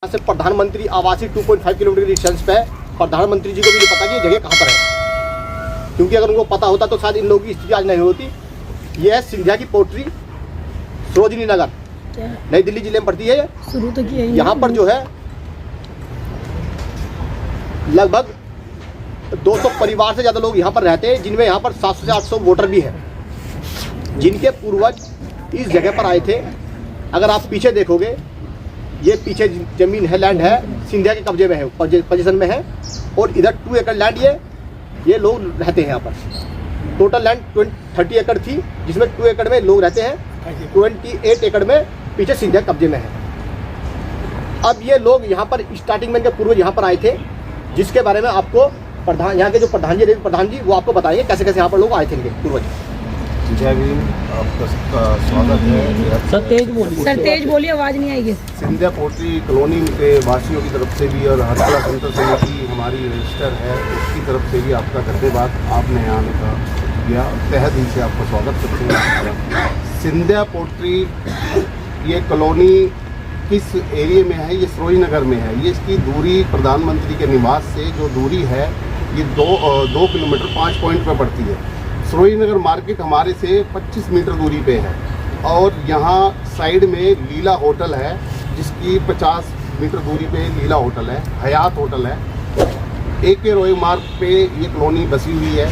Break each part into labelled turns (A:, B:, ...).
A: से प्रधानमंत्री आवासीय 2.5 किलोमीटर की डिस्टेंस पे है। प्रधानमंत्री जी को भी नहीं पता कि ये जगह कहाँ पर है, क्योंकि अगर उनको पता होता तो शायद इन लोगों की स्थिति आज नहीं होती। ये है सिंधिया की पोट्री, सरोजनी नगर, नई दिल्ली जिले में पड़ती है।
B: शुरू तो किया
A: यहाँ पर जो है लगभग 200 परिवार से ज़्यादा लोग यहाँ पर रहते हैं, जिनमें यहाँ पर 700 से 800 वोटर भी हैं, जिनके पूर्वज इस जगह पर आए थे। अगर आप पीछे देखोगे, ये पीछे जमीन है, लैंड है, सिंधिया के कब्जे में है, पोजीशन में है, और इधर 2 एकड़ लैंड ये लोग रहते हैं यहाँ पर। टोटल लैंड 30 एकड़ थी, जिसमें 2 एकड़ में लोग रहते हैं, 28 एकड़ में पीछे सिंधिया कब्जे में है। अब ये लोग यहाँ पर स्टार्टिंग में इनके पूर्वज यहाँ पर आए थे, जिसके बारे में आपको यहाँ के जो प्रधान जी वो आपको बताएंगे कैसे कैसे यहाँ पर लोग आए थे इनके पूर्वज।
C: आपका सबका स्वागत है।
B: सर तेज बोलिए, आवाज़ नहीं आएगी।
C: सिंधिया पोट्री कॉलोनी के वासियों की तरफ से भी और हरकला सेंटर समिति हमारी रजिस्टर है, उसकी तरफ से भी आपका धन्यवाद। आपने यहाँ आने का किया, तहे दिल से आपका स्वागत करते हैं। सिंधिया पोट्री ये कॉलोनी किस एरिया में है? ये सरोजनी नगर में है। ये इसकी दूरी प्रधानमंत्री के निवास से जो दूरी है ये 2 किलोमीटर 5 पॉइंट पर पड़ती है। सरोजनी नगर मार्केट हमारे से 25 मीटर दूरी पे है, और यहाँ साइड में लीला होटल है, जिसकी 50 मीटर दूरी पे लीला होटल है, हयात होटल है। AK रॉय मार्ग पे ये कॉलोनी बसी हुई है।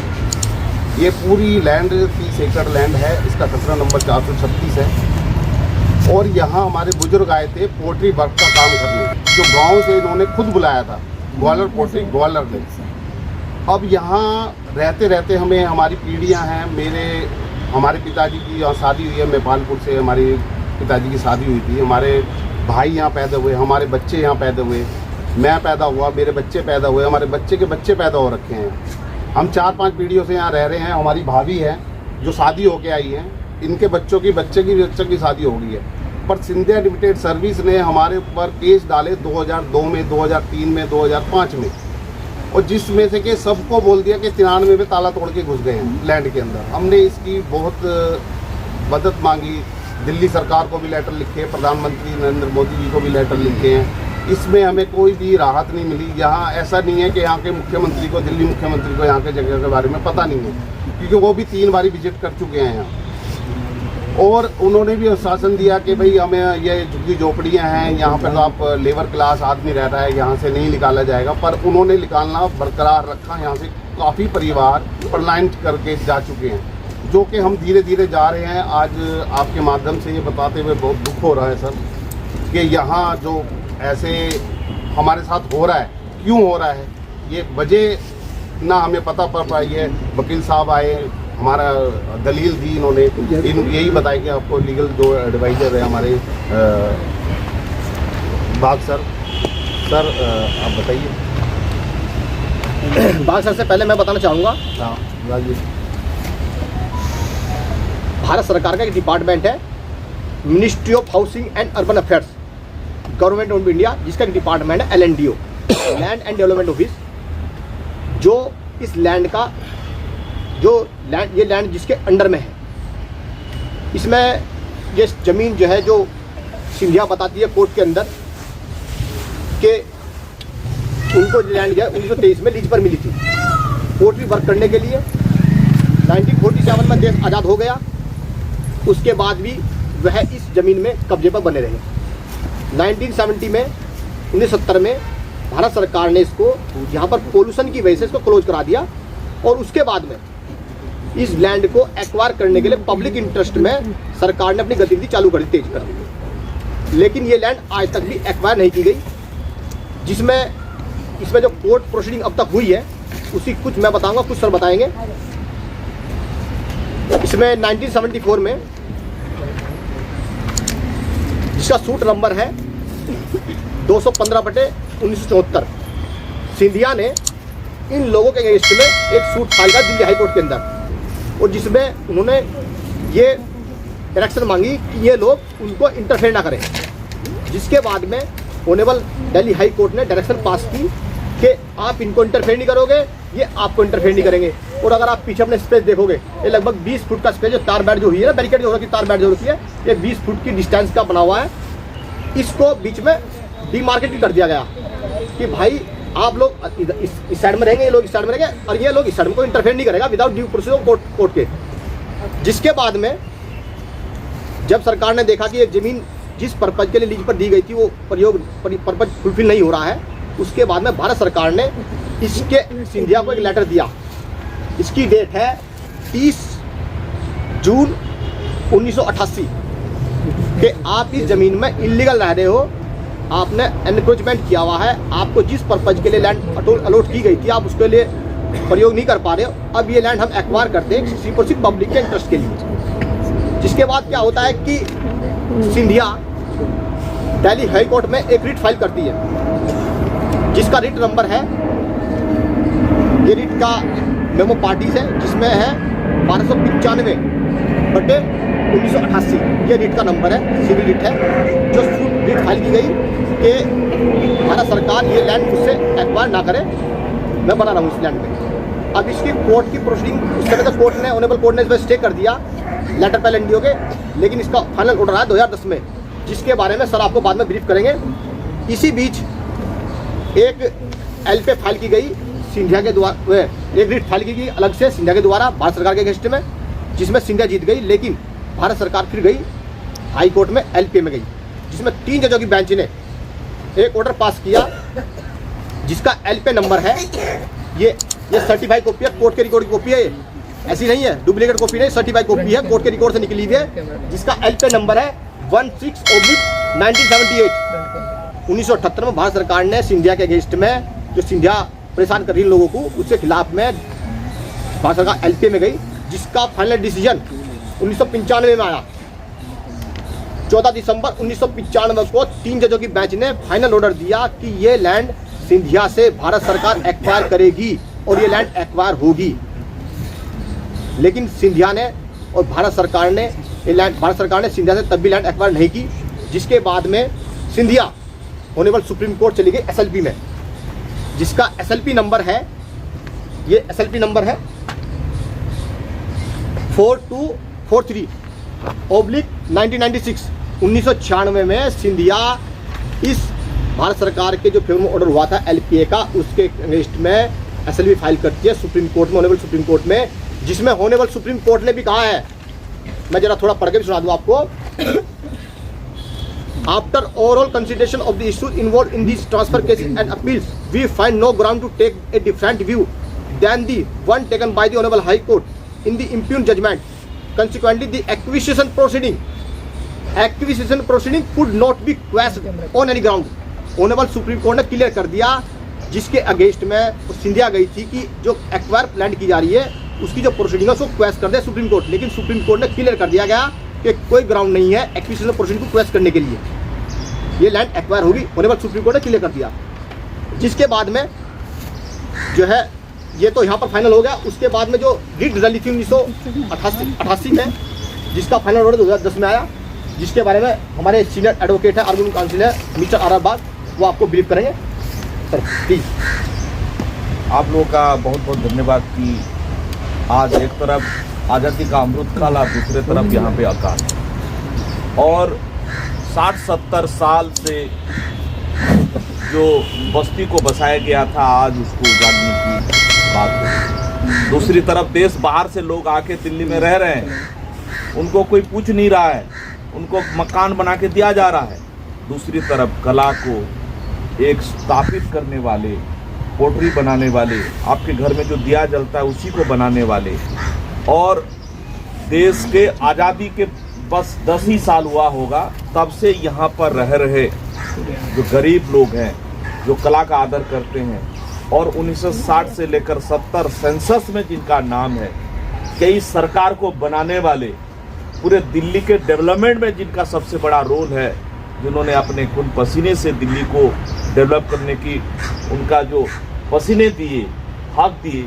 C: ये पूरी लैंड 30 एकड़ लैंड है, इसका खसरा नंबर 436 है। और यहाँ हमारे बुजुर्ग आए थे पोल्ट्री वर्क का काम करने, जो गाँव से इन्होंने खुद बुलाया था, ग्वालियर पोल्ट्री ग्वालियर ने। अब यहाँ रहते रहते हमें हमारी पीढ़ियाँ हैं। हमारे पिताजी की यहाँ शादी हुई है, नेपालपुर से हमारे पिताजी की शादी हुई थी। हमारे भाई यहाँ पैदा हुए, हमारे बच्चे यहाँ पैदा हुए, मैं पैदा हुआ, मेरे बच्चे पैदा हुए, हमारे बच्चे के बच्चे पैदा हो रखे हैं। हम 4-5 पीढ़ियों से यहाँ रह रहे हैं। हमारी भाभी है जो शादी होके आई हैं, इनके बच्चों की बच्चे की शादी हो गई है। पर सिंधिया लिमिटेड सर्विस ने हमारे ऊपर केस डाले 2002 में, 2003 में, 2005 में, और जिसमें से कि सबको बोल दिया कि 93 में ताला तोड़ के घुस गए हैं लैंड के अंदर। हमने इसकी बहुत मदद मांगी, दिल्ली सरकार को भी लेटर लिखे, प्रधानमंत्री नरेंद्र मोदी जी को भी लेटर लिखे हैं। इसमें हमें कोई भी राहत नहीं मिली। यहाँ ऐसा नहीं है कि यहाँ के मुख्यमंत्री को, दिल्ली मुख्यमंत्री को यहाँ के जगह के बारे में पता नहीं है, क्योंकि वो भी 3 बारी विजिट कर चुके हैं यहाँ। और उन्होंने भी आश्वासन दिया कि भाई हमें ये झुग्गी झोपड़ियाँ हैं, यहाँ पर तो आप लेबर क्लास आदमी रह रहा है, यहाँ से नहीं निकाला जाएगा। पर उन्होंने निकालना बरकरार रखा। यहाँ से काफ़ी परिवार पलायन करके जा चुके हैं, जो कि हम धीरे धीरे जा रहे हैं। आज आपके माध्यम से ये बताते हुए बहुत दुख हो रहा है सर, कि यहाँ जो ऐसे हमारे साथ हो रहा है, क्यों हो रहा है, ये वजह ना हमें पता पड़ पाई है। वकील साहब आए, हमारा दलील दी इन्होंने, यही बताया कि आपको लीगल जो एडवाइज़र है हमारे बाग सर आप बताइए।
A: बाग सर से पहले मैं बताना चाहूँगा,
C: हाँ राजीव,
A: भारत सरकार का एक डिपार्टमेंट है, ministry of housing and urban affairs, government of India, जिसका एक डिपार्टमेंट है LNDO, land and development office, जो इस लैंड का ये लैंड जिसके अंडर में है। इसमें ये ज़मीन जो है, जो सिंधिया बताती है कोर्ट के अंदर, कि उनको लैंड जो है 1923 में लीज पर मिली थी पोल्ट्री वर्क करने के लिए। 1947 में देश आज़ाद हो गया, उसके बाद भी वह इस ज़मीन में कब्जे पर बने रहे। 1970 में 1970 में भारत सरकार ने इसको यहाँ पर पोल्यूशन की वजह से इसको क्लोज करा दिया, और उसके बाद में इस लैंड को एक्वायर करने के लिए पब्लिक इंटरेस्ट में सरकार ने अपनी गतिविधि चालू कर दी, तेज कर दी। लेकिन ये लैंड आज तक भी एक्वायर नहीं की गई, जिसमें इसमें जो कोर्ट प्रोसीडिंग अब तक हुई है उसी कुछ मैं बताऊंगा, कुछ सर बताएंगे। इसमें 1974 में, जिसका सूट नंबर है 215/1974, सिंधिया ने इन लोगों के अगेंस्ट में एक सूट फाइल किया दिल्ली हाई कोर्ट के अंदर, और जिसमें उन्होंने ये डायरेक्शन मांगी कि ये लोग उनको इंटरफेयर ना करें। जिसके बाद में ऑनरेबल दिल्ली हाई कोर्ट ने डायरेक्शन पास की कि आप इनको इंटरफेयर नहीं करोगे, ये आपको इंटरफेयर नहीं करेंगे। और अगर आप पीछे अपने स्पेस देखोगे, ये लगभग 20 फुट का स्पेस, जो तार बैठ जो हुई है ना, बैरिकेड जो हो रखी, तार बैठ जो होती है, ये 20 फुट की डिस्टेंस का बना हुआ है। इसको बीच में डीमार्केट भी कर दिया गया कि भाई आप लोग इस साइड में रहेंगे, ये लोग इस साइड में रहेंगे और ये लोग इस साइड में, कोई इंटरफेयर नहीं करेगा without due procedure of court के। जिसके बाद में जब सरकार ने देखा कि ये ज़मीन जिस पर्पज के लिए लीज पर दी गई थी वो पर्पज फुलफिल नहीं हो रहा है, उसके बाद में भारत सरकार ने इसके सिंधिया को एक लेटर दिया। इसकी डेट है 30 जून 1988 कि आप इस ज़मीन में इलीगल रह रहे हो, आपने एनक्रोचमेंट किया हुआ है, आपको जिस पर्पज के लिए लैंड अलॉट की गई थी आप उसके लिए प्रयोग नहीं कर पा रहे हो, अब ये लैंड हम एक्वायर करते हैं सिर्फ पब्लिक के इंटरेस्ट के लिए। जिसके बाद क्या होता है कि सिंधिया दिल्ली हाई कोर्ट में एक रिट फाइल करती है, जिसका रिट नंबर है, ये रिट का मेमो पार्टीज है जिसमें है 1295/1988, ये रिट का नंबर है, सिविल रिट है, जो रिट फाइल की गई कि भारत सरकार ये लैंड मुझसे एक्वायर ना करे, मैं बना रहा हूँ इस लैंड में। अब इसकी कोर्ट की प्रोसीडिंग उस समय तो कोर्ट ने, ऑनरेबल कोर्ट ने इस पर स्टे कर दिया लेटर पे एलएनडीओ के, लेकिन इसका फाइनल ऑर्डर आया 2010 में, जिसके बारे में सर आपको बाद में ब्रीफ करेंगे। इसी बीच एक एलपी फाइल की गई सिंधिया के द्वारा, एक रिट फाइल की गई अलग से सिंधिया के द्वारा भारत सरकार के अगेंस्ट में, जिसमें सिंधिया जीत गई, लेकिन भारत सरकार फिर गई हाई कोर्ट में एलपी में गई, जिसमें 3 जजों की बेंच ने एक ऑर्डर पास किया जिसका एलपी नंबर है, ये सर्टिफाइड कॉपी है, कोर्ट के रिकॉर्ड की कॉपी है, ये ऐसी नहीं है, डुप्लीकेट कॉपी नहीं, सर्टिफाइड कॉपी है, कोर्ट के रिकॉर्ड से निकली हुई है, जिसका एलपी नंबर है 16/1978। 1978 में भारत सरकार ने सिंधिया के अगेंस्ट में, जो सिंधिया परेशान कर रही लोगों को, उसके खिलाफ में भारत सरकार एलपी में गई, जिसका फाइनल डिसीजन 1995 में आया। 14 दिसंबर 1995 को 3 जजों की बेंच ने फाइनल ऑर्डर दिया कि ये लैंड सिंधिया से भारत सरकार एक्वायर करेगी और ये लैंड एक्वायर होगी। लेकिन सिंधिया ने और भारत सरकार ने सिंधिया से तब भी लैंड एक्वायर नहीं की, जिसके बाद में सिंधिया ऑनरेबल सुप्रीम कोर्ट चली गई एसएलपी में, जिसका एसएलपी नंबर है, ये एसएलपी नंबर है 4243/1996। 1996 में सिंधिया इस भारत सरकार के जो फेवर में ऑर्डर हुआ था एलपीए का, उसके अगेंस्ट में एसएलपी फाइल करती है सुप्रीम कोर्ट में, ऑनरेबल सुप्रीम कोर्ट में, जिसमें ऑनरेबल सुप्रीम कोर्ट ने भी कहा है, मैं जरा थोड़ा पढ़ के भी सुना दूं आपको। After overall consideration of the issues involve in this transfer cases and appeals, we find no ground to take a different view then the one taken by the honourable high court in the impugned judgment. Consequently, the acquisition proceeding could not be quashed on any ground. Honourable supreme court ने clear कर दिया, जिसके against में सिंधिया गई थी कि जो acquire land की जा रही है उसकी जो प्रोसीडिंग है उसको क्वेश कर दे सुप्रीम कोर्ट। लेकिन सुप्रीम कोर्ट ने क्लियर कर दिया गया कि कोई ग्राउंड नहीं है एक्विजिशन प्रोसीडिंग को क्वेश करने के लिए, ये लैंड एक्वायर होगी, ऑनरेबल सुप्रीम कोर्ट ने क्लियर कर दिया। जिसके बाद में जो है ये तो यहाँ पर फाइनल हो गया। उसके बाद में जो रिट डली थी 1988 में, जिसका फाइनल ऑर्डर 2010 में आया, जिसके बारे में हमारे सीनियर एडवोकेट है, आर्गुमेंट काउंसिल है मिस्टर आराबाद, वो आपको ब्रीफ करेंगे। Sir please.
D: आप लोगों का बहुत बहुत धन्यवाद कि आज एक तरफ आज़ादी का अमृत काल और दूसरे तरफ यहाँ पे अकाल, और 60-70 साल से जो बस्ती को बसाया गया था आज उसको उजाड़ने की बात है। दूसरी तरफ देश बाहर से लोग आके दिल्ली में रह रहे हैं, उनको कोई पूछ नहीं रहा है, उनको मकान बना के दिया जा रहा है। दूसरी तरफ कला को एक स्थापित करने वाले, पोट्री बनाने वाले, आपके घर में जो दिया जलता है उसी को बनाने वाले, और देश के आज़ादी के बस 10 ही साल हुआ होगा तब से यहाँ पर रह रहे जो गरीब लोग हैं, जो कला का आदर करते हैं, और 1960 से लेकर 70 सेंसस में जिनका नाम है, कई सरकार को बनाने वाले, पूरे दिल्ली के डेवलपमेंट में जिनका सबसे बड़ा रोल है, जिन्होंने अपने खून पसीने से दिल्ली को डेवलप करने की, उनका जो पसीने दिए, हक दिए,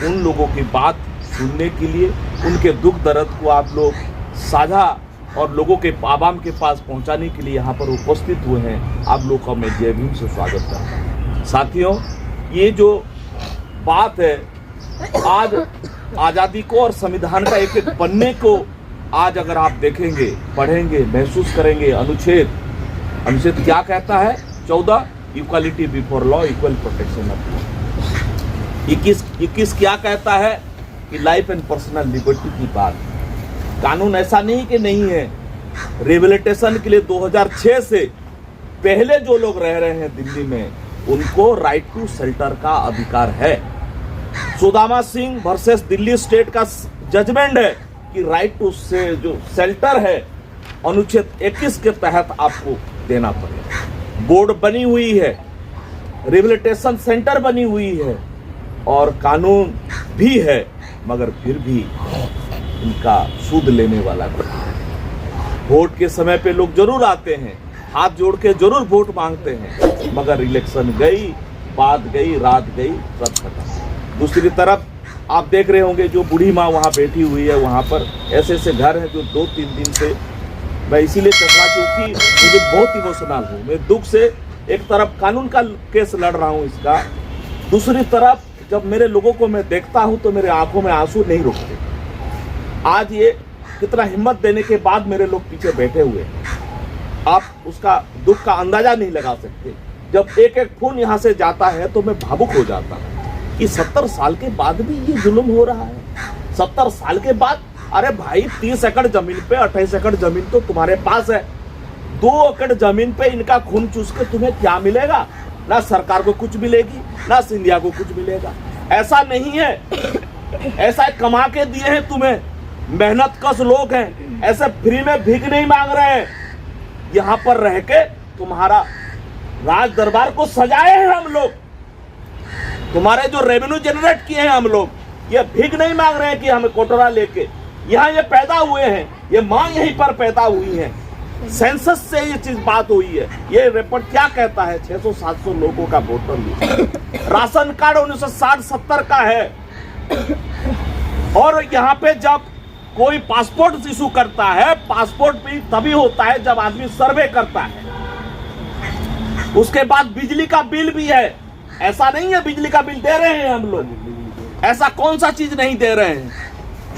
D: उन लोगों की बात सुनने के लिए, उनके दुख दर्द को आप लोग साझा और लोगों के आवाम के पास पहुंचाने के लिए यहाँ पर उपस्थित हुए हैं। आप लोग का मैं जय भीम से स्वागत करता हूँ। साथियों, ये जो बात है, आज आज़ादी को और संविधान का एक एक पन्ने को आज अगर आप देखेंगे, पढ़ेंगे, महसूस करेंगे, अनुच्छेद क्या कहता है 14 equality before law, equal protection of law. 21 क्या कहता है कि लाइफ एंड पर्सनल लिबर्टी की बात। कानून ऐसा नहीं कि नहीं है, रिहेबिलिटेशन के लिए 2006 से पहले जो लोग रह रहे हैं दिल्ली में उनको राइट टू शेल्टर का अधिकार है। सुदामा सिंह वर्सेस दिल्ली स्टेट का जजमेंट है कि राइट टू से जो शेल्टर है अनुच्छेद 21 के तहत आपको देना पड़ेगा। बोर्ड बनी हुई है, रिहेबिलिटेशन सेंटर बनी हुई है और कानून भी है, मगर फिर भी इनका सूद लेने वाला नहीं है। वोट के समय पे लोग जरूर आते हैं, हाथ जोड़ के जरूर वोट मांगते हैं, मगर इलेक्शन गई, बात गई, रात गई, सब खत्म। दूसरी तरफ आप देख रहे होंगे जो बूढ़ी माँ वहाँ बैठी हुई है, वहाँ पर ऐसे ऐसे घर हैं जो 2-3 दिन से, मैं इसीलिए चलना क्योंकि मुझे बहुत इमोशनल हूँ। मैं दुख से एक तरफ कानून का केस लड़ रहा हूँ इसका, दूसरी तरफ जब मेरे लोगों को मैं देखता हूँ तो मेरे आंखों में आंसू नहीं रुकते। आज ये कितना हिम्मत देने के बाद मेरे लोग पीछे बैठे हुए हैं, आप उसका दुख का अंदाजा नहीं लगा सकते। जब एक एक खून यहाँ से जाता है तो मैं भावुक हो जाता हूँ कि 70 साल के बाद भी ये जुल्म हो रहा है। 70 साल के बाद, अरे भाई 30 एकड़ जमीन पे 28 एकड़ जमीन तो तुम्हारे पास है, 2 एकड़ जमीन पे इनका खून चूस के तुम्हें क्या मिलेगा? ना सरकार को कुछ मिलेगी, ना सिंधिया को कुछ मिलेगा। ऐसा नहीं है, ऐसा कमा के दिए हैं तुम्हें, मेहनत कश लोग हैं, ऐसे फ्री में भीख नहीं मांग रहे हैं। यहाँ पर रह के तुम्हारा राज दरबार को सजाए हैं हम लोग, तुम्हारे जो रेवेन्यू जनरेट किए हैं हम लोग, ये भीख नहीं मांग रहे हैं कि हमें कोटरा लेके, यहाँ ये पैदा हुए हैं, ये माँ यहीं पर पैदा हुई है, सेंसस से ये चीज बात हुई है। ये रिपोर्ट क्या कहता है? 600-700 लोगों का वोटर लिस्ट, राशन कार्ड 1960-70 का है। और यहाँ पे जब कोई पासपोर्ट इशू करता है, पासपोर्ट भी तभी होता है जब आदमी सर्वे करता है। उसके बाद बिजली का बिल भी है, ऐसा नहीं है बिजली का बिल दे रहे हैं हम लोग, ऐसा कौन सा चीज नहीं दे रहे हैं।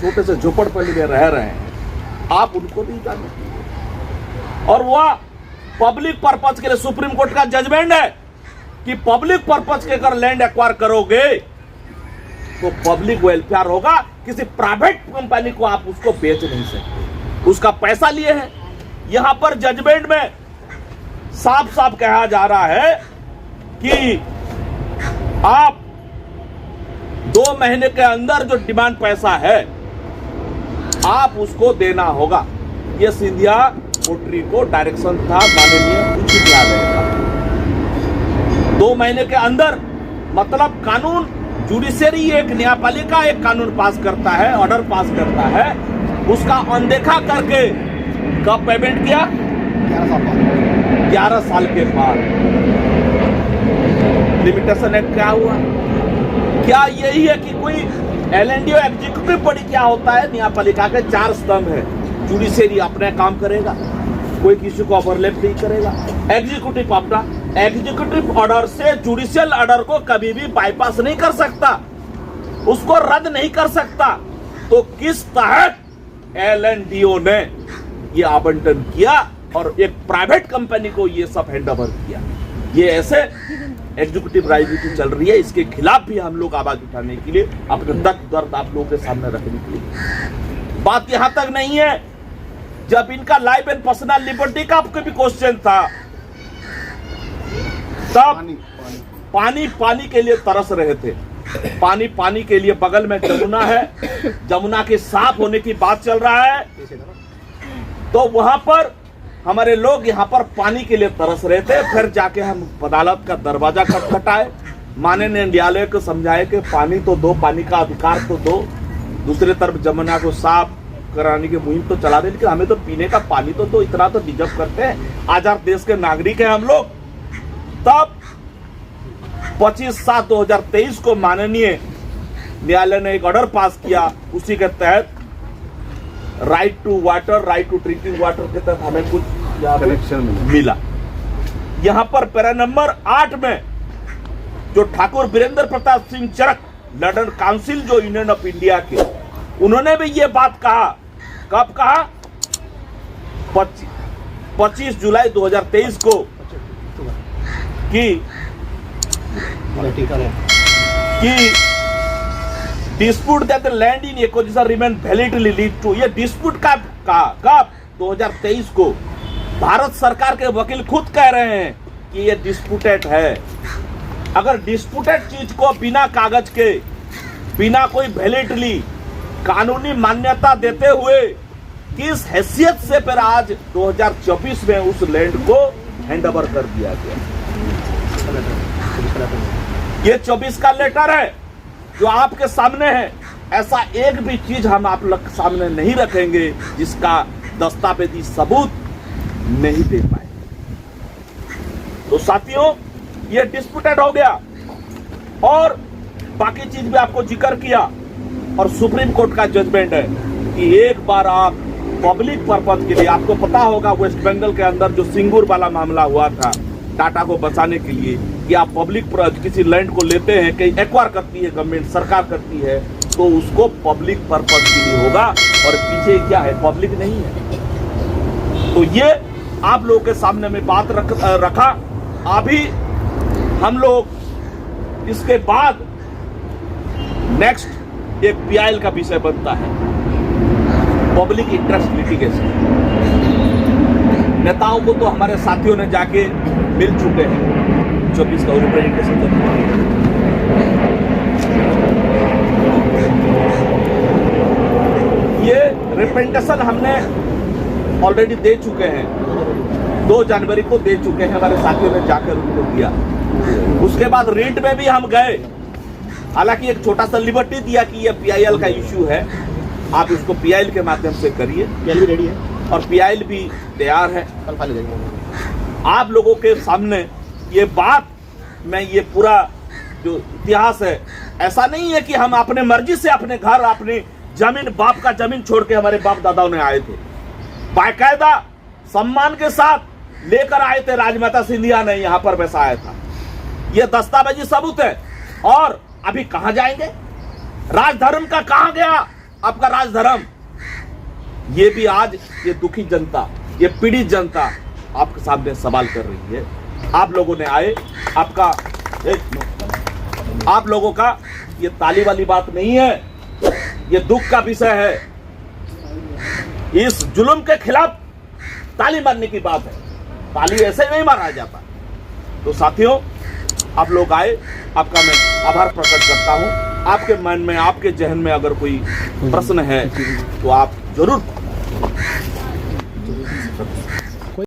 D: छोटे से झोपड़पट्टी में रह रहे हैं, आप उनको नहीं जाने। और वह पब्लिक पर्पज के लिए सुप्रीम कोर्ट का जजमेंट है कि पब्लिक पर्पज के अगर लैंड एक्वायर करोगे तो पब्लिक वेलफेयर होगा, किसी प्राइवेट कंपनी को आप उसको बेच नहीं सकते, उसका पैसा लिए हैं। यहां पर जजमेंट में साफ साफ कहा जा रहा है कि आप 2 महीने के अंदर जो डिमांड पैसा है आप उसको देना होगा। यह सिंधिया कोटरी को डायरेक्शन था माननीय उच्च न्यायालय का। 2 महीने के अंदर मतलब कानून, जुडिशरी एक न्यायपालिका एक कानून पास करता है, ऑर्डर पास करता है, उसका अनदेखा करके कब पेमेंट किया? 11 साल के बाद। लिमिटेशन एक्ट क्या हुआ? क्या यही है कि कोई LNDO एग्जीक्यूटिव बॉडी क्या होता है? न्यायपालिका के 4 स्तंभ है, जुडिशरी अपना काम करेगा, कोई किसी को ओवरलैप नहीं करेगा, एग्जीक्यूटिव अपना, एग्जीक्यूटिव ऑर्डर से जुडिशियल ऑर्डर को कभी भी बाईपास नहीं कर सकता, उसको रद्द नहीं कर सकता। तो किस तहत LNDO ने ये आवंटन किया और एक प्राइवेट कंपनी को ये सब हैंडओवर किया? ये ऐसे एग्जीक्यूटिव राजनीति चल रही है, इसके खिलाफ भी हम लोग आवाज उठाने के लिए, अपने दर्द आप लोगों के सामने रखने के लिए। बात यहां तक नहीं है, जब इनका लाइफ एंड पर्सनल लिबर्टी का आपको भी क्वेश्चन था, तब पानी के लिए तरस रहे थे। पानी के लिए बगल में जमुना है, जमुना के साफ होने की बात चल रहा है, तो वहां पर हमारे लोग यहाँ पर पानी के लिए तरस रहे थे। फिर जाके हम अदालत का दरवाजा खटखटाए, माननीय न्यायालय को समझाए कि पानी तो दो, पानी का अधिकार तो दो, दूसरी तरफ जमुना को साफ कराने की मुहिम तो चला दे, लेकिन हमें तो पीने का पानी तो दो, इतना तो डिजर्व करते हैं, आजाद देश के नागरिक हैं हम लोग। तब 25/7/2023 को माननीय न्यायालय ने एक ऑर्डर पास किया, उसी के तहत right to water, right to drinking water के तहत हमें कुछ कनेक्शन मिला। यहां पर पैरा नंबर 8 में जो ठाकुर वीरेंद्र प्रताप सिंह चरक, लंदन काउंसिल जो यूनियन ऑफ इंडिया के, उन्होंने भी ये बात कहा। कब कहा? 25 जुलाई 2023 को कि dispute that the land in acquisition remain validly lead to, ये डिस्प्यूट कब 2023 को भारत सरकार के वकील खुद कह रहे हैं कि ये डिस्प्यूटेड है। अगर डिस्प्यूटेड चीज को बिना कागज के, बिना कोई वैलिडली कानूनी मान्यता देते हुए किस हैसियत से फिर आज 2024 में उस लैंड को हैंडओवर कर दिया गया। ये 24 का लेटर है जो आपके सामने है। ऐसा एक भी चीज हम आप लोग के सामने नहीं रखेंगे जिसका दस्तावेजी सबूत नहीं दे पाए। तो साथियों, ये डिस्प्यूटेड हो गया और बाकी चीज भी आपको जिक्र किया और सुप्रीम कोर्ट का जजमेंट है कि एक बार आप पब्लिक पर्पज के लिए, आपको पता होगा वेस्ट बंगाल के अंदर जो सिंगूर वाला मामला हुआ था टाटा को बचाने के लिए, कि आप पब्लिक किसी लैंड को लेते हैं, कहीं एक्वायर करती है गवर्नमेंट, सरकार करती है, तो उसको पब्लिक पर्पज के लिए होगा और पीछे क्या है, पब्लिक नहीं है। तो ये आप लोगों के सामने में बात रखा। अभी हम लोग इसके बाद नेक्स्ट एक पीआईएल का विषय बनता है, पब्लिक इंटरेस्ट लिटिगेशन। नेताओं को तो हमारे साथियों ने जाके मिल चुके हैं, 24 का रिप्रेजेंटेशन। ये रिप्रेजेंटेशन हमने ऑलरेडी दे चुके हैं, 2 जनवरी को दे चुके हैं, हमारे साथियों ने जाकर उनको दिया। उसके बाद रीट में भी हम गए, हालांकि एक छोटा सा लिबर्टी दिया कि ये पीआईएल का इश्यू है, आप इसको पीआईएल के माध्यम से करिए।
A: पीआईएल भी रेडी है
D: और पीआईएल भी तैयार है।
A: कल फाइल जाएगी
D: आप लोगों के सामने ये बात, मैं ये पूरा जो इतिहास है, ऐसा नहीं है कि हम अपने मर्जी से अपने घर, अपनी जमीन, बाप का जमीन छोड़ के हमारे बाप दादाओं ने आए थे, बाकायदा सम्मान के साथ लेकर आए थे। राजमाता सिंधिया ने यहाँ पर बसाया था, ये दस्तावेजी सबूत है। और अभी कहां जाएंगे, राजधर्म का कहां गया आपका राजधर्म? ये भी आज ये दुखी जनता, ये पीड़ित जनता आपके सामने सवाल कर रही है। आप लोगों ने आए, आप लोगों का ये ताली वाली बात नहीं है, ये दुख का विषय है। इस जुल्म के खिलाफ ताली मारने की बात है, ताली ऐसे नहीं मारा जाता। तो साथियों, आप लोग आए, आपका मैं आभार प्रकट करता हूं। आपके मन में, आपके जहन में अगर कोई प्रश्न है तो आप जरूर